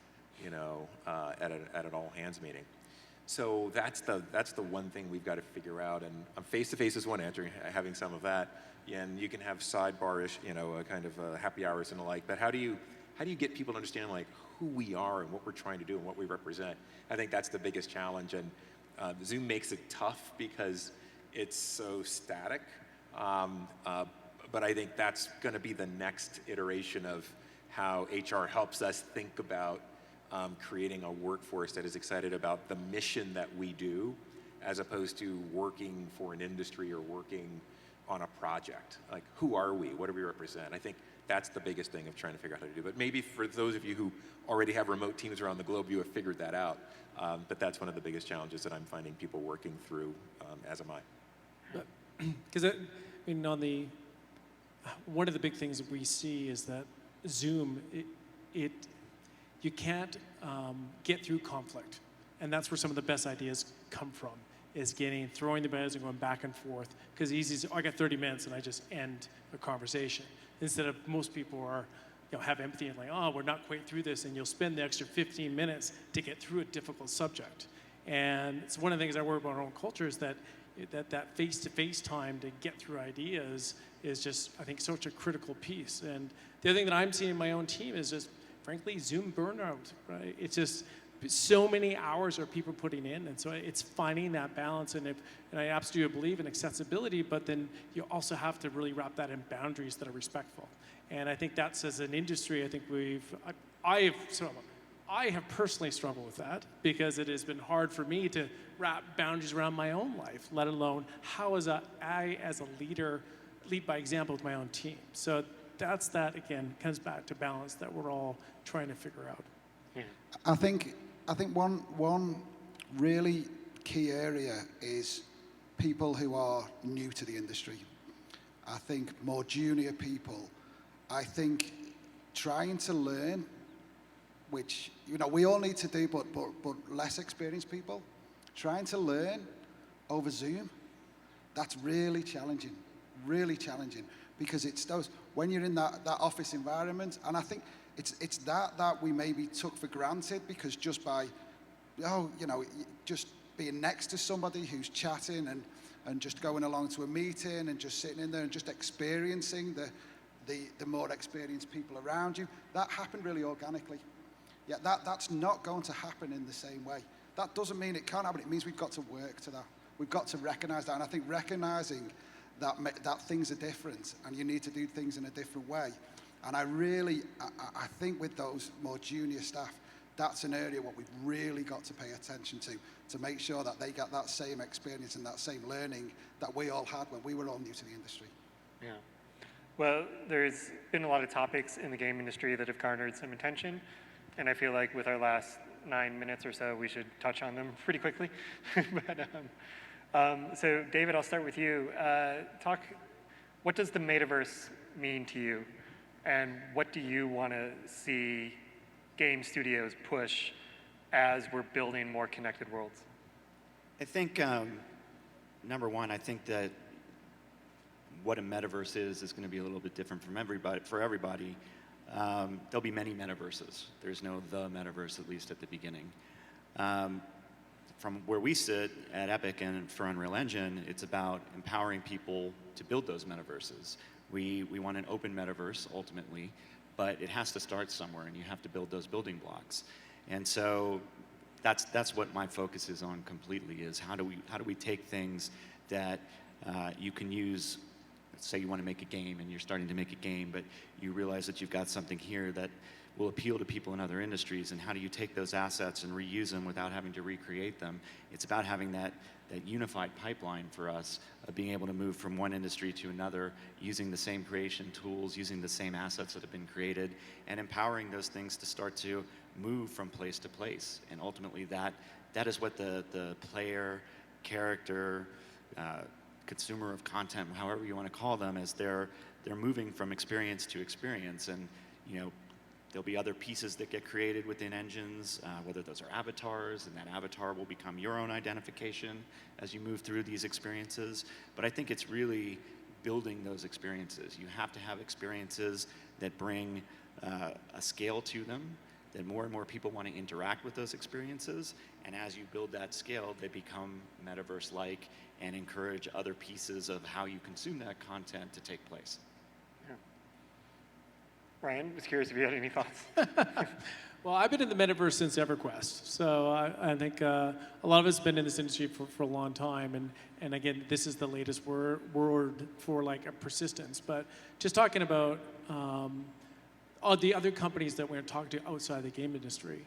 at an all-hands meeting? So that's the one thing we've got to figure out. And face-to-face is one answer, having some of that. And you can have sidebar-ish, kind of happy hours and the like. But how do you get people to understand who we are and what we're trying to do and what we represent? I think that's the biggest challenge. And Zoom makes it tough because it's so static. But I think that's going to be the next iteration of how HR helps us think about creating a workforce that is excited about the mission that we do, as opposed to working for an industry or working on a project. Like, who are we? What do we represent? I think that's the biggest thing of trying to figure out how to do. But maybe for those of you who already have remote teams around the globe, you have figured that out. But that's one of the biggest challenges that I'm finding people working through, as am I. Because one of the big things that we see is that Zoom, you can't get through conflict, and that's where some of the best ideas come from. Is throwing the beds and going back and forth. Because I got 30 minutes and I just end a conversation. Instead of most people have empathy and we're not quite through this, and you'll spend the extra 15 minutes to get through a difficult subject. And it's one of the things I worry about in our own culture is that face-to-face time to get through ideas is just, I think, such a critical piece. And the other thing that I'm seeing in my own team is just, frankly, Zoom burnout, right? It's just so many hours are people putting in, and so it's finding that balance. And I absolutely believe in accessibility, but then you also have to really wrap that in boundaries that are respectful. And I think that's, as an industry, I think I have personally struggled with that, because it has been hard for me to wrap boundaries around my own life, let alone how I, as a leader, lead by example with my own team. So that, again, comes back to balance that we're all trying to figure out. Yeah. I think one really key area is people who are new to the industry. I think more junior people. I think trying to learn which we all need to do, but less experienced people, trying to learn over Zoom, that's really challenging, because it's those, when you're in that office environment, and I think it's that we maybe took for granted, because just by, just being next to somebody who's chatting and just going along to a meeting and just sitting in there and just experiencing the more experienced people around you, that happened really organically. Yeah, that's not going to happen in the same way. That doesn't mean it can't happen. It means we've got to work to that. We've got to recognize that. And I think recognizing that things are different and you need to do things in a different way. And I think with those more junior staff, that's an area what we've really got to pay attention to make sure that they get that same experience and that same learning that we all had when we were all new to the industry. Yeah. Well, there's been a lot of topics in the game industry that have garnered some attention, and I feel like with our last 9 minutes or so, we should touch on them pretty quickly. So David, I'll start with you. What does the metaverse mean to you, and what do you want to see game studios push as we're building more connected worlds? I think, number one, I think that what a metaverse is going to be a little bit different for everybody. There'll be many metaverses. There's no the metaverse, at least at the beginning. From where we sit at Epic and for Unreal Engine, it's about empowering people to build those metaverses. We want an open metaverse, ultimately, but it has to start somewhere, and you have to build those building blocks. And so that's what my focus is on completely, is how do we take things that you can use. Let's say you want to make a game and you're starting to make a game, but you realize that you've got something here that will appeal to people in other industries, and how do you take those assets and reuse them without having to recreate them? It's about having that unified pipeline for us of being able to move from one industry to another, using the same creation tools, using the same assets that have been created, and empowering those things to start to move from place to place. And ultimately that is what the player, character, consumer of content, however you want to call them, as they're moving from experience to experience. And there'll be other pieces that get created within engines, whether those are avatars, and that avatar will become your own identification as you move through these experiences. But I think it's really building those experiences. You have to have experiences that bring a scale to them, that more and more people want to interact with those experiences. And as you build that scale, they become metaverse-like and encourage other pieces of how you consume that content to take place. Yeah. Ryan, was curious if you had any thoughts. Well, I've been in the metaverse since EverQuest, so I think a lot of us have been in this industry for a long time, and again, this is the latest word for like a persistence. But just talking about all the other companies that we're talking to outside the game industry,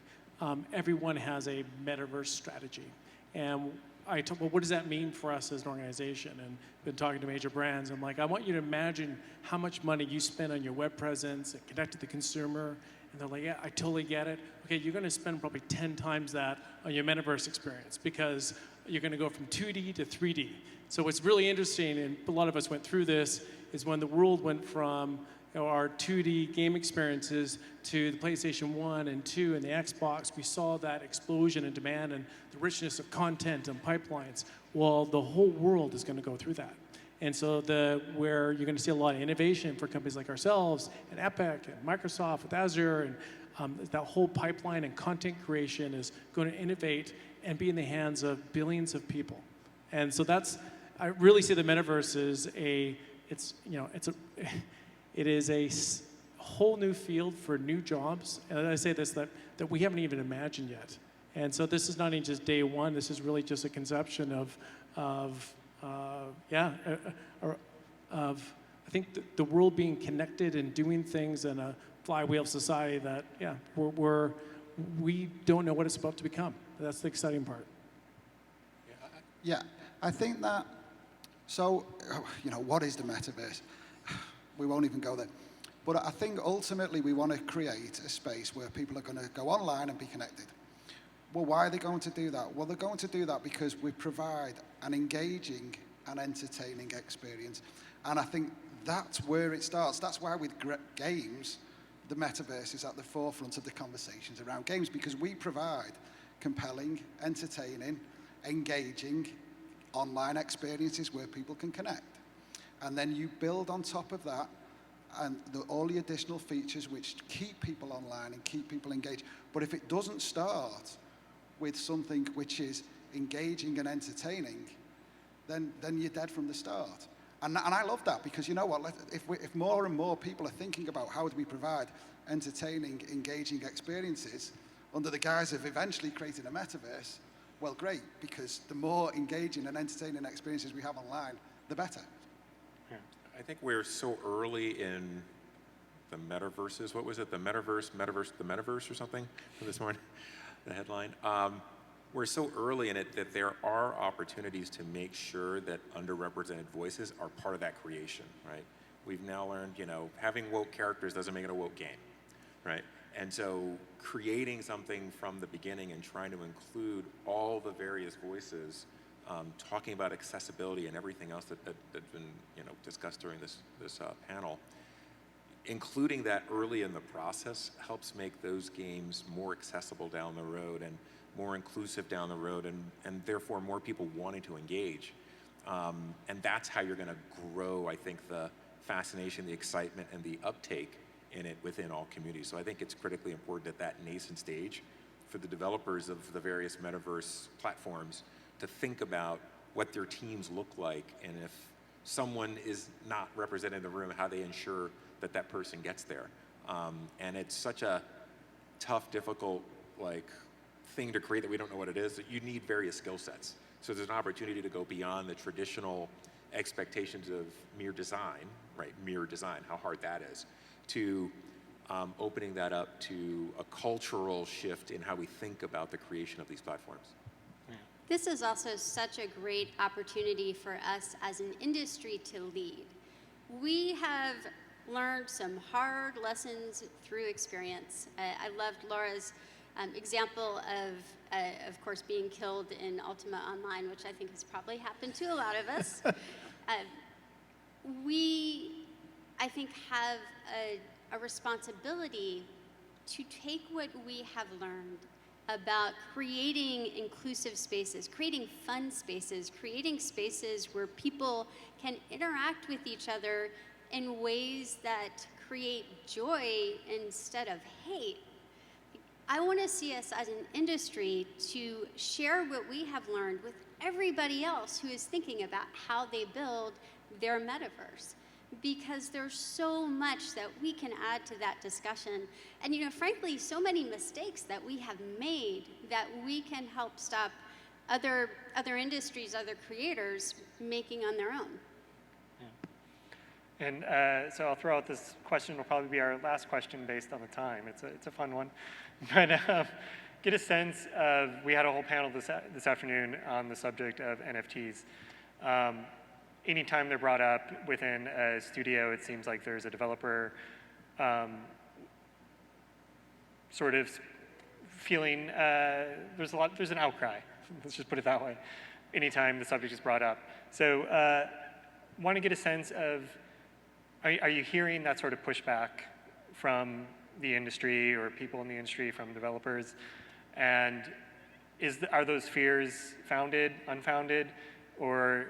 everyone has a metaverse strategy, and I told, well, what does that mean for us as an organization? And been talking to major brands. I'm like, I want you to imagine how much money you spend on your web presence and connect to the consumer. And they're like, yeah, I totally get it. Okay, you're going to spend probably 10 times that on your metaverse experience, because you're going to go from 2D to 3D. So what's really interesting, and a lot of us went through this, is when the world went from our 2D game experiences to the PlayStation 1 and 2 and the Xbox, we saw that explosion in demand and the richness of content and pipelines. Well, the whole world is going to go through that. And so where you're going to see a lot of innovation for companies like ourselves and Epic and Microsoft with Azure, and that whole pipeline and content creation is going to innovate and be in the hands of billions of people. And so I really see the metaverse as it is a whole new field for new jobs. And I say this, that we haven't even imagined yet. And so this is not even just day one, this is really just a conception of I think the world being connected and doing things in a flywheel society that, we don't know what it's about to become. That's the exciting part. Yeah, I think that, so, what is the metaverse? We won't even go there. But I think ultimately we want to create a space where people are going to go online and be connected. Well, why are they going to do that? Well, they're going to do that because we provide an engaging and entertaining experience. And I think that's where it starts. That's why with games, the metaverse is at the forefront of the conversations around games because we provide compelling, entertaining, engaging online experiences where people can connect. And then you build on top of that and all the additional features which keep people online and keep people engaged. But if it doesn't start with something which is engaging and entertaining, then you're dead from the start. And I love that because you know what, if more and more people are thinking about how do we provide entertaining, engaging experiences under the guise of eventually creating a metaverse, well, great, because the more engaging and entertaining experiences we have online, the better. I think we're so early in the metaverses. What was it? The metaverse, the metaverse or something for this morning, the headline. We're so early in it that there are opportunities to make sure that underrepresented voices are part of that creation, right? We've now learned, you know, having woke characters doesn't make it a woke game, right? And so creating something from the beginning and trying to include all the various voices, talking about accessibility and everything else that's been, you know, discussed during this panel, including that early in the process helps make those games more accessible down the road and more inclusive down the road, and therefore more people wanting to engage. And that's how you're going to grow, I think, the fascination, the excitement, and the uptake in it within all communities. So I think it's critically important at that nascent stage for the developers of the various metaverse platforms to think about what their teams look like, and if someone is not represented in the room, how they ensure that that person gets there. And it's such a tough, difficult, thing to create that we don't know what it is, that you need various skill sets. So there's an opportunity to go beyond the traditional expectations of mere design, right? Mere design, how hard that is, to opening that up to a cultural shift in how we think about the creation of these platforms. This is also such a great opportunity for us as an industry to lead. We have learned some hard lessons through experience. I loved Laura's example of course, being killed in Ultima Online, which I think has probably happened to a lot of us. We, I think, have a responsibility to take what we have learned about creating inclusive spaces, creating fun spaces, creating spaces where people can interact with each other in ways that create joy instead of hate. I want to see us as an industry to share what we have learned with everybody else who is thinking about how they build their metaverse, because there's so much that we can add to that discussion. And you know, frankly, so many mistakes that we have made that we can help stop other industries, other creators making on their own. Yeah. And so I'll throw out this question. Will probably be our last question based on the time. It's a fun one. But get a sense of, we had a whole panel this afternoon on the subject of NFTs. Anytime they're brought up within a studio, it seems like there's a developer sort of feeling, there's an outcry, let's just put it that way, anytime the subject is brought up. So want to get a sense of, are you hearing that sort of pushback from the industry or people in the industry, from developers? And are those fears founded, unfounded, or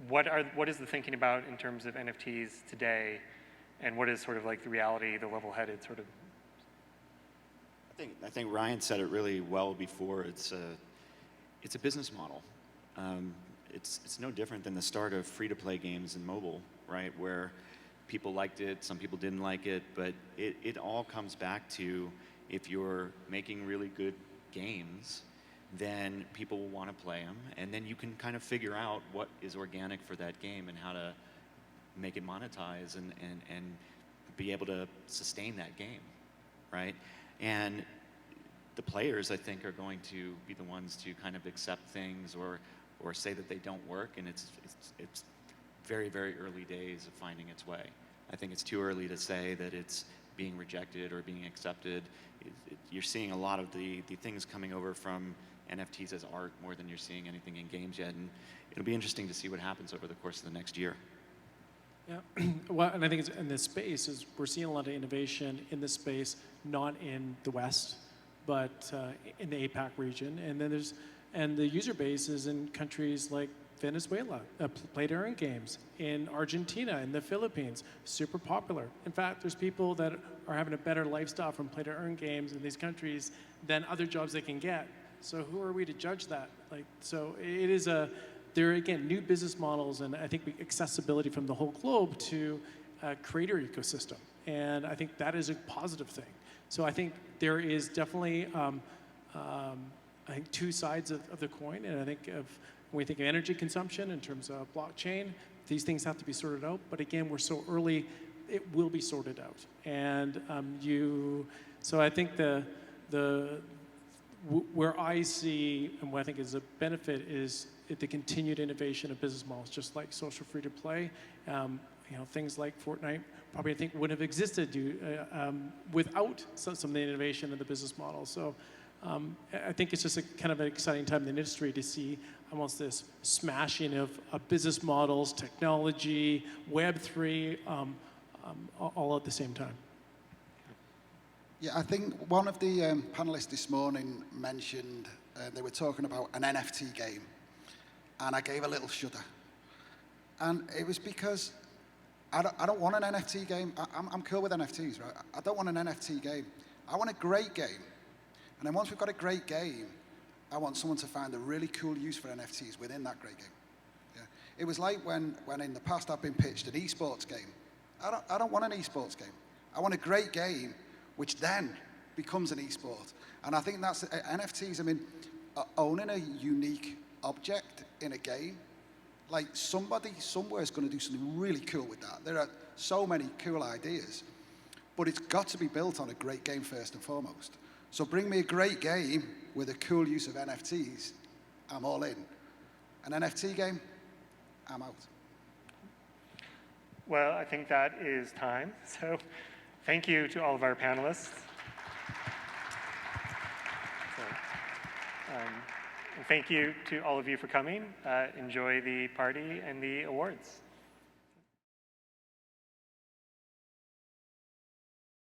what is the thinking about in terms of NFTs today, and what is sort of like the reality, the level-headed sort of? I think Ryan said it really well before. It's a business model. It's no different than the start of free-to-play games in mobile, right? Where people liked it, some people didn't like it, but it all comes back to, if you're making really good games, then people will want to play them, and then you can kind of figure out what is organic for that game and how to make it monetize and be able to sustain that game, right? And the players, I think, are going to be the ones to kind of accept things or say that they don't work, and it's very, very early days of finding its way. I think it's too early to say that it's being rejected or being accepted. You're seeing a lot of the things coming over from NFTs as art more than you're seeing anything in games yet, and it'll be interesting to see what happens over the course of the next year. Yeah, well, and I think it's in this space is we're seeing a lot of innovation in this space, not in the West, but in the APAC region. And then the user base is in countries like Venezuela, play to earn games, in Argentina, in the Philippines, super popular. In fact, there's people that are having a better lifestyle from play to earn games in these countries than other jobs they can get. So who are we to judge that? So it is there are, again, new business models, and I think accessibility from the whole globe to a creator ecosystem. And I think that is a positive thing. So I think there is definitely, I think, two sides of the coin. And I think when we think of energy consumption in terms of blockchain, these things have to be sorted out. But again, we're so early, it will be sorted out. And so I think where I see and what I think is a benefit is the continued innovation of business models, just like social free-to-play. Things like Fortnite probably I think wouldn't have existed without some of the innovation in the business model. So I think it's just a kind of an exciting time in the industry to see almost this smashing of business models, technology, Web3, all at the same time. Yeah, I think one of the panelists this morning mentioned they were talking about an NFT game, and I gave a little shudder. And it was because I don't want an NFT game. I'm cool with NFTs, right? I don't want an NFT game. I want a great game. And then once we've got a great game, I want someone to find a really cool use for NFTs within that great game. Yeah? It was like when in the past I've been pitched an esports game. I don't want an esports game. I want a great game which then becomes an esport. And I think that's NFTs. I mean, owning a unique object in a game, like somebody somewhere is going to do something really cool with that. There are so many cool ideas, but it's got to be built on a great game first and foremost. So bring me a great game with a cool use of NFTs, I'm all in. An NFT game, I'm out. Well, I think that is time. So thank you to all of our panelists. And thank you to all of you for coming. Enjoy the party and the awards.